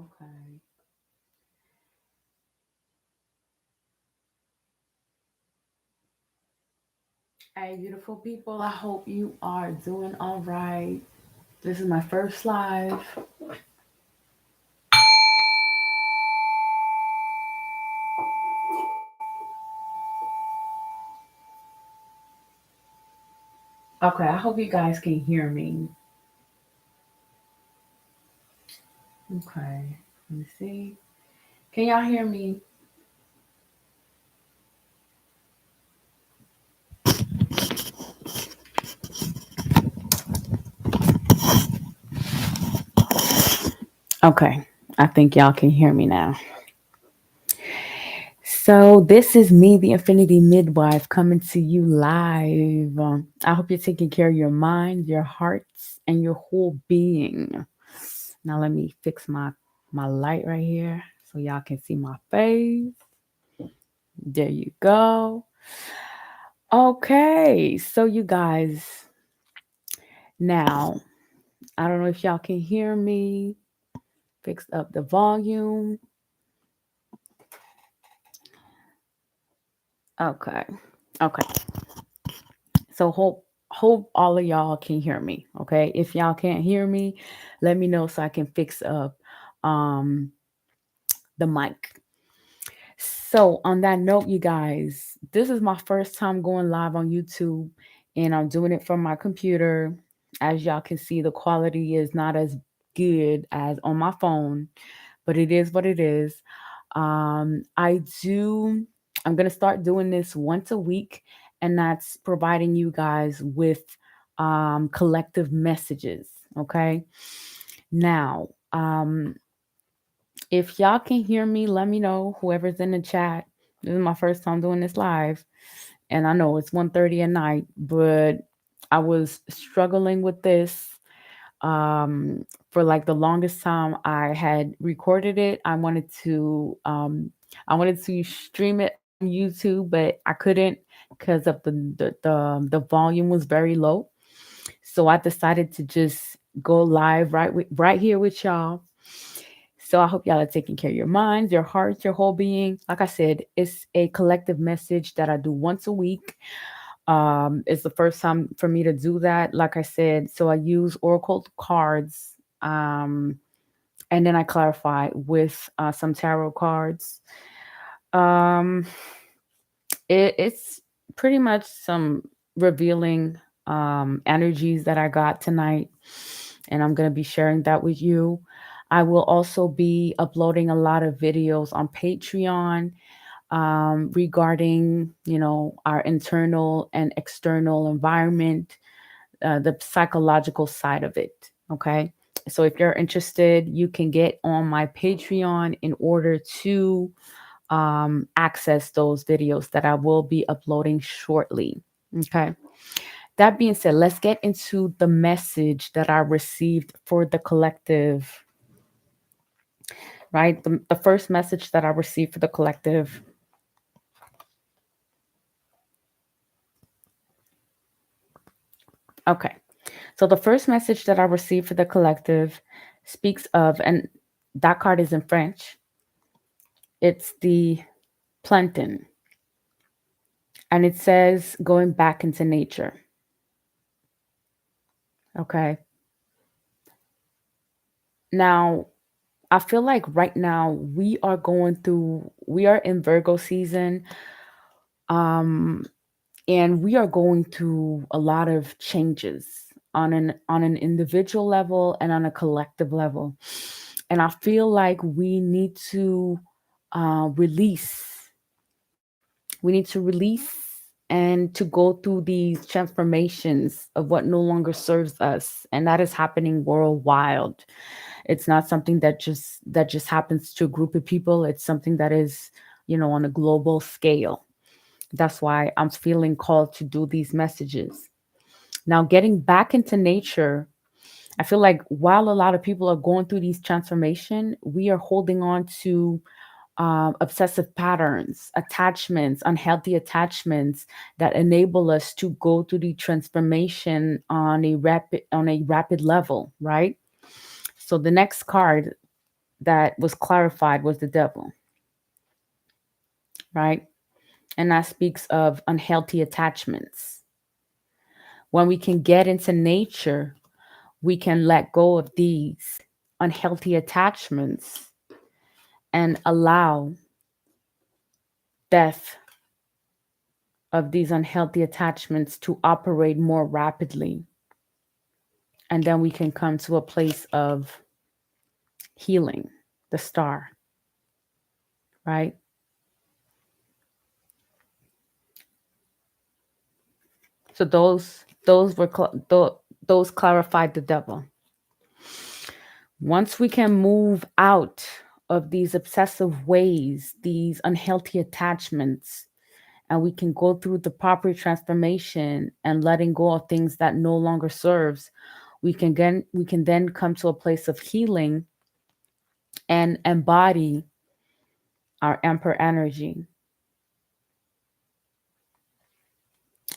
Okay. Hey, beautiful people. I hope you are doing all right. This is my first live. Okay, I hope you guys can hear me. Okay, let me see. Can y'all hear me? Okay, I think y'all can hear me now. So, this is me, the Infinity Midwife, coming to you live. I hope you're taking care of your mind, your hearts, and your whole being. Now, let me fix my light right here so y'all can see my face. There you go. Okay, so you guys, now I don't know if y'all can hear me. Fixed up the volume. Okay. Okay. So hope all of y'all can hear me. Okay. If y'all can't hear me, let me know so I can fix up um the mic. So on that note, you guys, this is my first time going live on YouTube and I'm doing it from my computer. As y'all can see, the quality is not as good as on my phone, but it is what it is. I do, I'm going to start doing this once a week, and that's providing you guys with collective messages. Okay. Now, if y'all can hear me, let me know. Whoever's in the chat. This is my first time doing this live, and I know it's 1:30 at night, but I was struggling with this for like the longest time. I had recorded it. I wanted to stream it on YouTube, but I couldn't because of the volume was very low. So I decided to just go live right here with y'all. So I hope y'all are taking care of your minds, your hearts, your whole being. Like I said, it's a collective message that I do once a week. It's the first time for me to do that. Like I said, so I use Oracle cards, um, and then I clarify with some tarot cards. Um, it's pretty much some revealing energies that I got tonight, and I'm gonna be sharing that with you. I will also be uploading a lot of videos on Patreon regarding, our internal and external environment, the psychological side of it. Okay. So if you're interested, you can get on my Patreon in order to access those videos that I will be uploading shortly. Okay. That being said, let's get into the message that I received for the collective, right? The first message that I received for the collective. Okay. So the first message that I received for the collective speaks of, and that card is in French, it's the plantain. And it says going back into nature. Okay. Now, I feel like right now we are in Virgo season. Um, and we are going through a lot of changes on an individual level and on a collective level. And I feel like release we need to release and to go through these transformations of what no longer serves us, and that is happening worldwide. It's not something that just happens to a group of people. It's something that is, on a global scale. That's why I'm feeling called to do these messages. Now, getting back into nature, I feel like while a lot of people are going through these transformation, we are holding on to obsessive patterns, attachments, unhealthy attachments that enable us to go through the transformation on a rapid level, right? So the next card that was clarified was the devil, right? And that speaks of unhealthy attachments. When we can get into nature, we can let go of these unhealthy attachments and allow death of these unhealthy attachments to operate more rapidly. And then we can come to a place of healing, the star, right? So those clarified the devil. Once we can move out of these obsessive ways, these unhealthy attachments, and we can go through the proper transformation and letting go of things that no longer serves, we can then come to a place of healing and embody our emperor energy.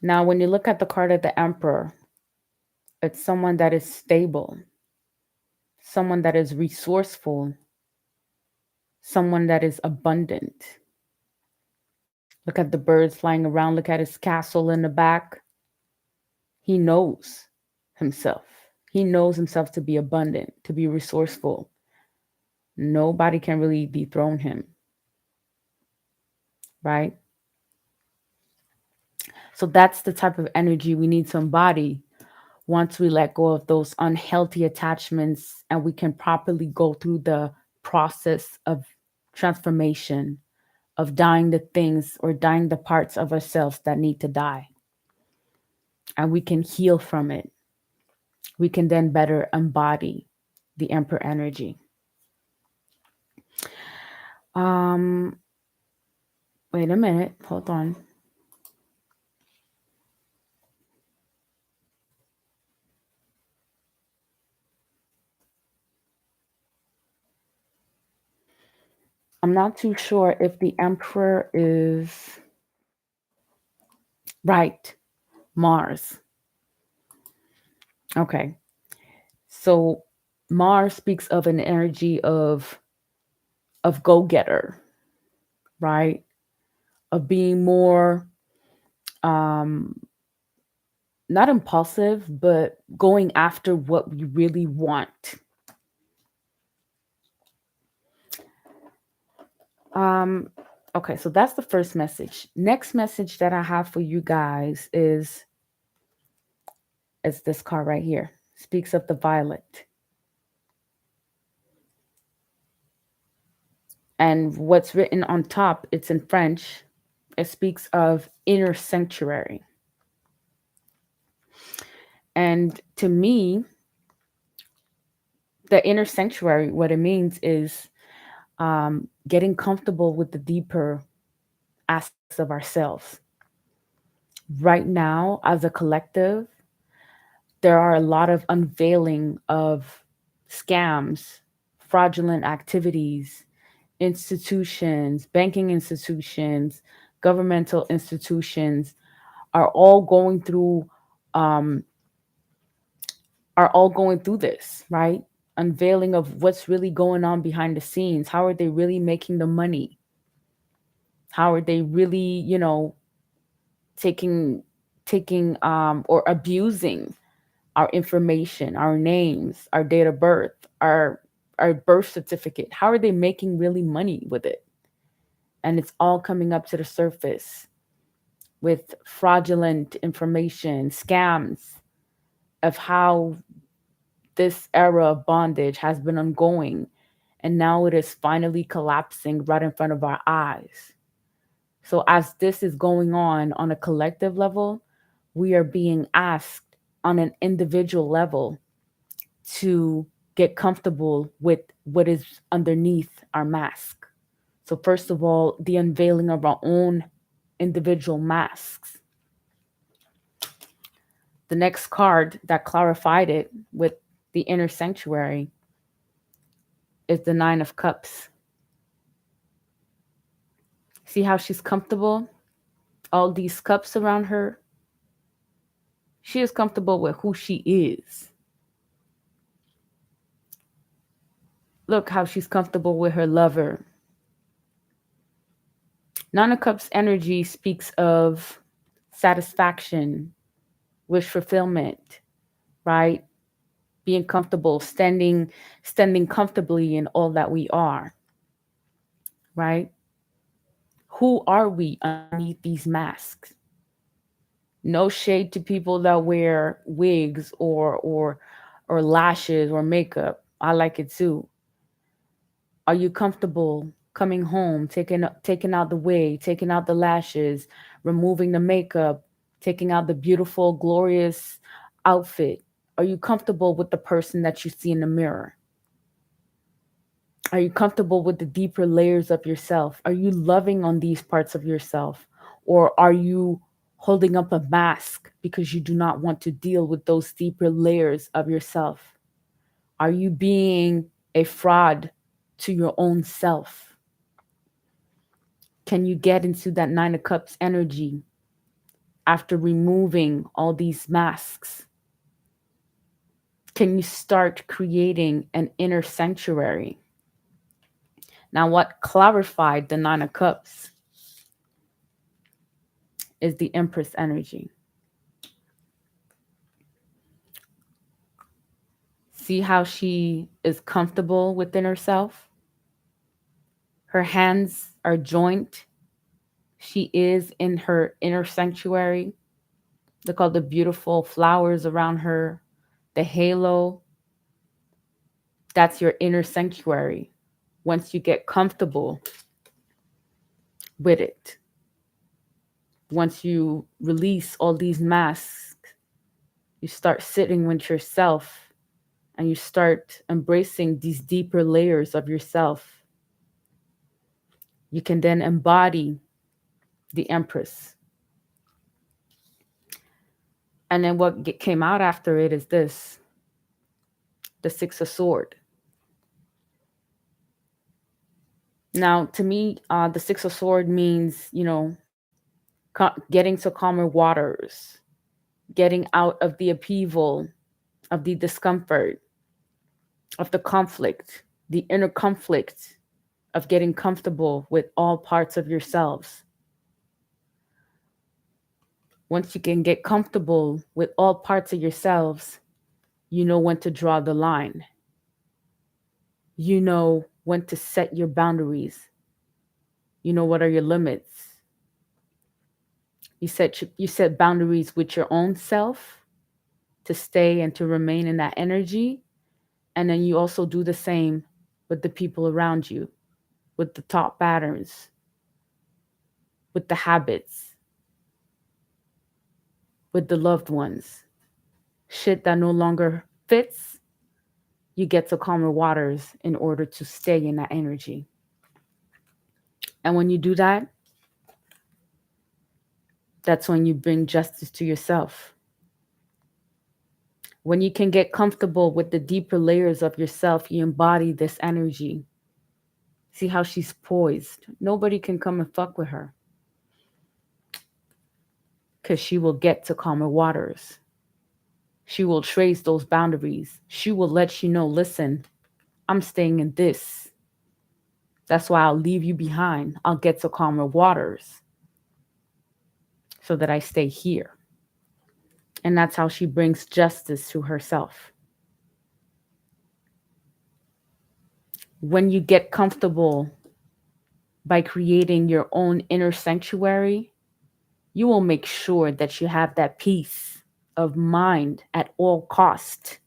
Now, when you look at the card of the emperor, it's someone that is stable, someone that is resourceful, someone that is abundant. Look at the birds flying around, look at his castle in the back. He knows himself. He knows himself to be abundant, to be resourceful. Nobody can really dethrone him, right? So that's the type of energy we need to embody once we let go of those unhealthy attachments and we can properly go through the process of transformation, of dying the things or dying the parts of ourselves that need to die. And we can heal from it. We can then better embody the emperor energy. Um, Wait a minute, hold on. I'm not too sure if the emperor is right. Mars. Okay. So Mars speaks of an energy of go-getter, right? Of being more um not impulsive, but going after what we really want. Um okay, so that's the first message. Next message that I have for you guys is this card right here. Speaks of the violet. And what's written on top, it's in French. It speaks of inner sanctuary. And to me, the inner sanctuary, what it means is getting comfortable with the deeper aspects of ourselves. Right now, as a collective, there are a lot of unveiling of scams, fraudulent activities, institutions, banking institutions, governmental institutions are all going through um, this, right? Unveiling of what's really going on behind the scenes. How are they really making the money? How are they really, taking or abusing our information, our names, our date of birth, our birth certificate? How are they making really money with it? And it's all coming up to the surface with fraudulent information, scams of how this era of bondage has been ongoing, and now it is finally collapsing right in front of our eyes. So, as this is going on a collective level, we are being asked on an individual level to get comfortable with what is underneath our mask. So, first of all, the unveiling of our own individual masks. The next card that clarified it with the inner sanctuary is the Nine of Cups. See how she's comfortable? All these cups around her. She is comfortable with who she is. Look how she's comfortable with her lover. Nine of Cups energy speaks of satisfaction, wish fulfillment, right? Being comfortable, standing comfortably in all that we are, right? Who are we underneath these masks? No shade to people that wear wigs or lashes or makeup. I like it too. Are you comfortable coming home, taking out the wig, taking out the lashes, removing the makeup, taking out the beautiful, glorious outfit? Are you comfortable with the person that you see in the mirror? Are you comfortable with the deeper layers of yourself? Are you loving on these parts of yourself? Or are you holding up a mask because you do not want to deal with those deeper layers of yourself? Are you being a fraud to your own self? Can you get into that Nine of Cups energy after removing all these masks? Can you start creating an inner sanctuary? Now, what clarified the Nine of Cups is the Empress energy. See how she is comfortable within herself? Her hands are joint. She is in her inner sanctuary. Look all the beautiful flowers around her, the halo. That's your inner sanctuary. Once you get comfortable with it, once you release all these masks, you start sitting with yourself and you start embracing these deeper layers of yourself. You can then embody the Empress. And then what came out after it is this, the Six of Swords. Now, to me, the Six of Swords means, getting to calmer waters, getting out of the upheaval, of the discomfort, of the conflict, the inner conflict of getting comfortable with all parts of yourselves. Once you can get comfortable with all parts of yourselves, you know when to draw the line. You know when to set your boundaries. You know what are your limits. You set boundaries with your own self to stay and to remain in that energy, and then you also do the same with the people around you, with the thought patterns, with the habits, with the loved ones. Shit that no longer fits, you get to calmer waters in order to stay in that energy. And when you do that, that's when you bring justice to yourself. When you can get comfortable with the deeper layers of yourself, you embody this energy. See how she's poised. Nobody can come and fuck with her because she will get to calmer waters. She will trace those boundaries. She will let you know, listen, I'm staying in this. That's why I'll leave you behind. I'll get to calmer waters so that I stay here. And that's how she brings justice to herself. When you get comfortable by creating your own inner sanctuary, you will make sure that you have that peace of mind at all cost.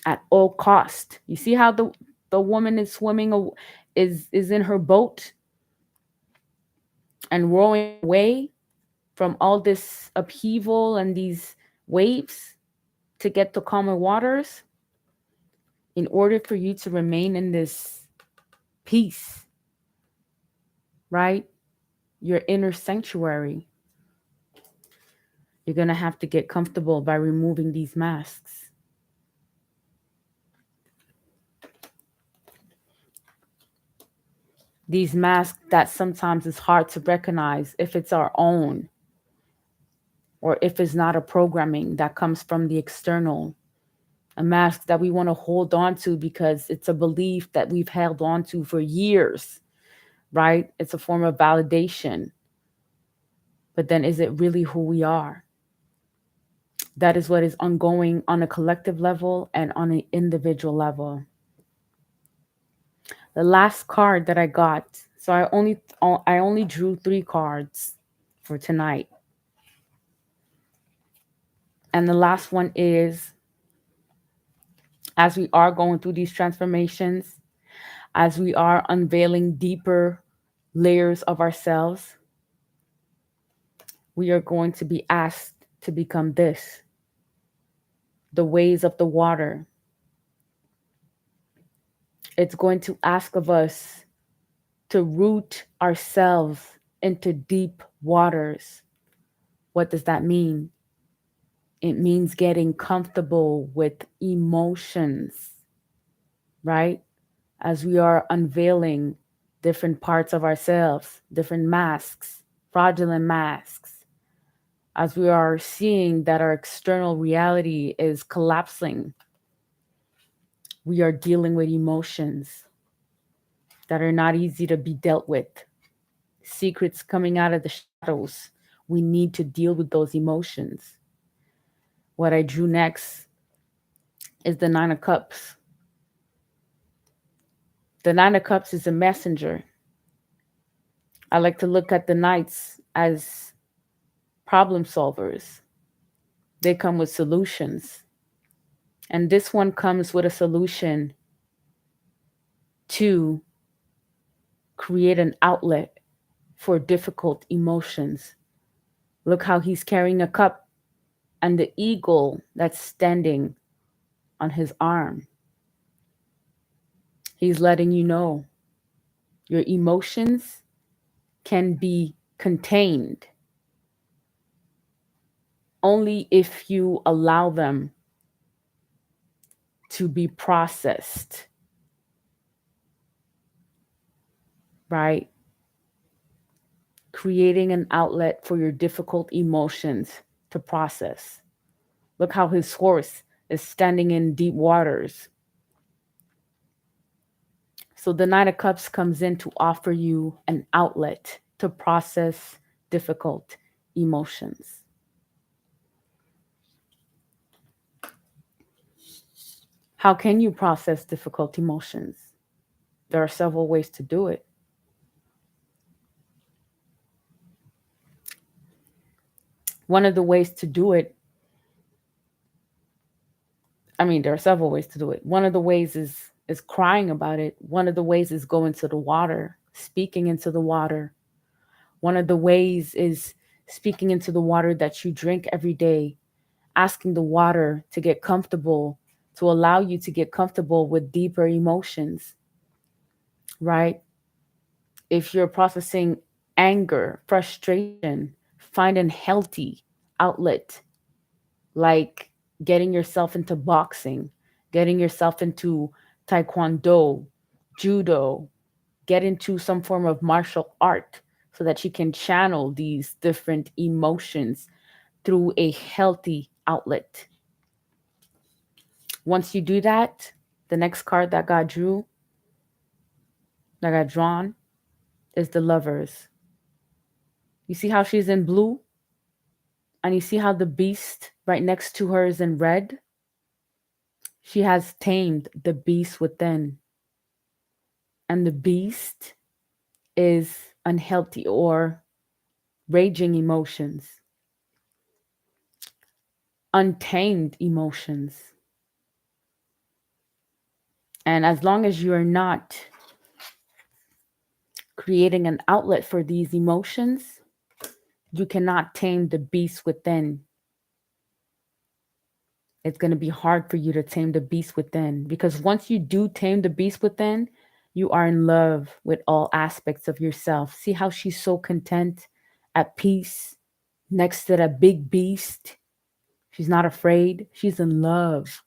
At all cost. You see how the woman is swimming, is in her boat and rowing away from all this upheaval and these waves to get to calmer waters. In order for you to remain in this peace, right? Your inner sanctuary, you're going to have to get comfortable by removing these masks. These masks that sometimes is hard to recognize if it's our own or if it's not a programming that comes from the external a mask that we want to hold on to because it's a belief that we've held on to for years, right? It's a form of validation. But then is it really who we are? That is what is ongoing on a collective level and on an individual level. The last card that I got, so I only drew 3 cards for tonight. And the last one is, as we are going through these transformations, as we are unveiling deeper layers of ourselves, we are going to be asked to become this, the ways of the water. It's going to ask of us to root ourselves into deep waters. What does that mean? It means getting comfortable with emotions, right? As we are unveiling different parts of ourselves, different masks, fraudulent masks, as we are seeing that our external reality is collapsing, we are dealing with emotions that are not easy to be dealt with, secrets coming out of the shadows. We need to deal with those emotions. What I drew next is the Nine of Cups. The Nine of Cups is a messenger. I like to look at the knights as problem solvers. They come with solutions. And this one comes with a solution to create an outlet for difficult emotions. Look how he's carrying a cup and the eagle that's standing on his arm. He's letting you know your emotions can be contained only if you allow them to be processed, right? Creating an outlet for your difficult emotions to process. Look how his horse is standing in deep waters. So the Knight of Cups comes in to offer you an outlet to process difficult emotions. How can you process difficult emotions? There are several ways to do it. One of the ways to do it, I mean, there are several ways to do it. One of the ways is crying about it. One of the ways is going to the water, speaking into the water. One of the ways is speaking into the water that you drink every day, asking the water to get comfortable, to allow you to get comfortable with deeper emotions, right? If you're processing anger, frustration, find a healthy outlet, like getting yourself into boxing, getting yourself into taekwondo, judo, get into some form of martial art so that you can channel these different emotions through a healthy outlet. Once you do that, the next card that got drawn, is the Lovers. You see how she's in blue? And you see how the beast right next to her is in red? She has tamed the beast within. And the beast is unhealthy or raging emotions, untamed emotions. And as long as you are not creating an outlet for these emotions, you cannot tame the beast within. It's going to be hard for you to tame the beast within, because once you do tame the beast within, you are in love with all aspects of yourself. See how she's so content, at peace, next to that big beast? She's not afraid. She's in love.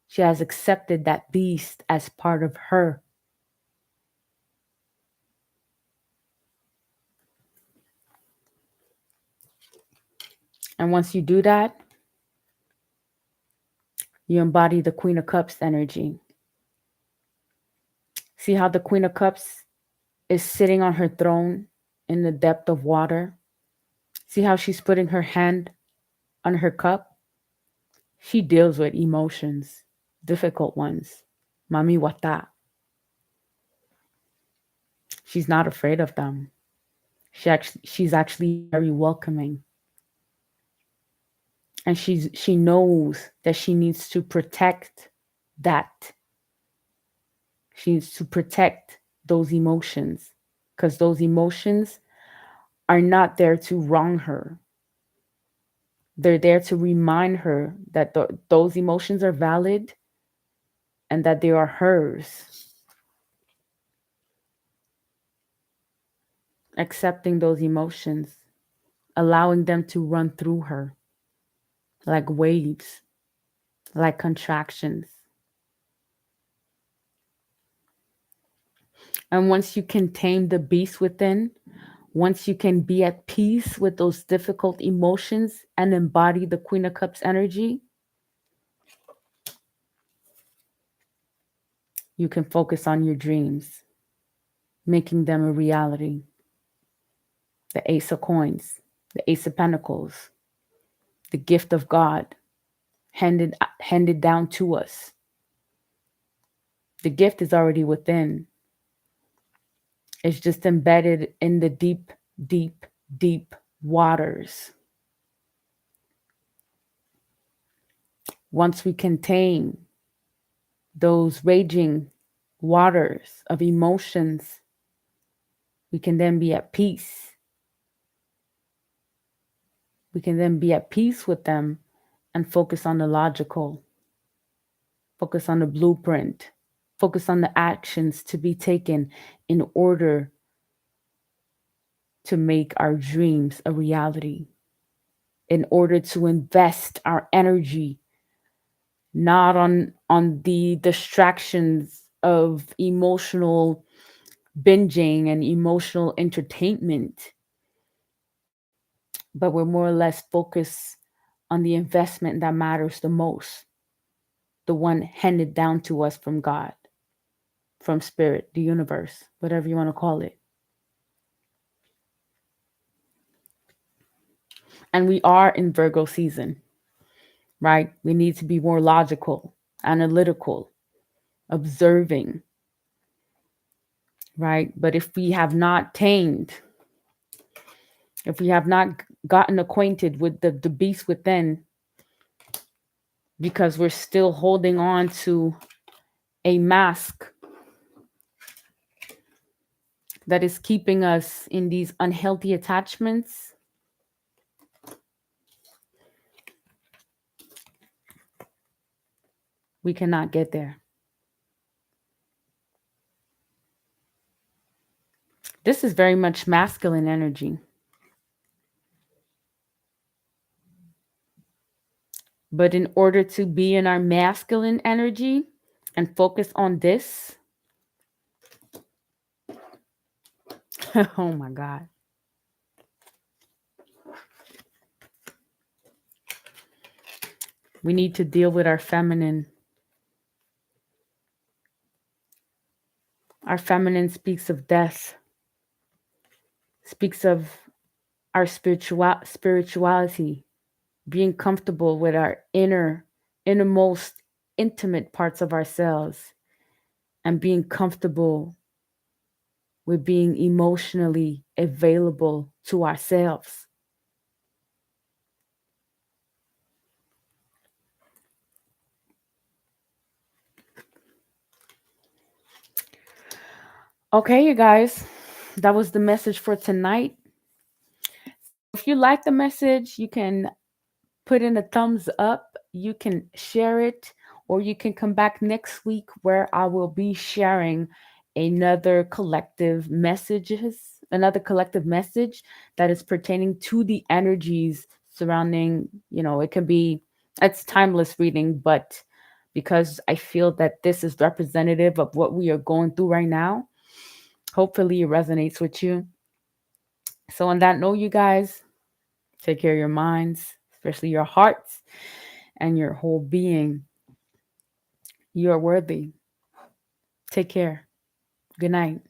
She has accepted that beast as part of her. And once you do that, You embody the Queen of Cups energy. See how the Queen of Cups is sitting on her throne in the depth of water? See how she's putting her hand on her cup? She deals with emotions, difficult ones. Mami wata. She's not afraid of them. She's actually very welcoming. And she knows that she needs to protect that. She needs to protect those emotions because those emotions are not there to wrong her. They're there to remind her that those emotions are valid and that they are hers. Accepting those emotions, allowing them to run through her like waves, like contractions. And once you can tame the beast within, once you can be at peace with those difficult emotions and embody the Queen of Cups energy, you can focus on your dreams, making them a reality. The Ace of Coins, the Ace of Pentacles, the gift of God handed down to us. The gift is already within. It's just embedded in the deep, deep, deep waters. Once we contain those raging waters of emotions, we can then be at peace. We can then be at peace with them and focus on the logical, focus on the blueprint, focus on the actions to be taken in order to make our dreams a reality, in order to invest our energy not on the distractions of emotional binging and emotional entertainment, but we're more or less focused on the investment that matters the most, the one handed down to us from God, from spirit, the universe, whatever you want to call it. And we are in Virgo season, right? We need to be more logical, analytical, observing, right? But if we have not tamed, if we have not gotten acquainted with the beast within, because we're still holding on to a mask that is keeping us in these unhealthy attachments, we cannot get there. This is very much masculine energy. But in order to be in our masculine energy and focus on this, oh my God. We need to deal with our feminine. Our feminine speaks of death, speaks of our spirituality, being comfortable with our innermost intimate parts of ourselves, and being comfortable with being emotionally available to ourselves. Okay, you guys, that was the message for tonight. If you like the message, you can put in a thumbs up, you can share it, or you can come back next week where I will be sharing another collective message that is pertaining to the energies surrounding, it can be, it's timeless reading, but because I feel that this is representative of what we are going through right now, hopefully it resonates with you. So on that note, you guys, take care of your minds, especially your hearts and your whole being. You are worthy. Take care. Good night.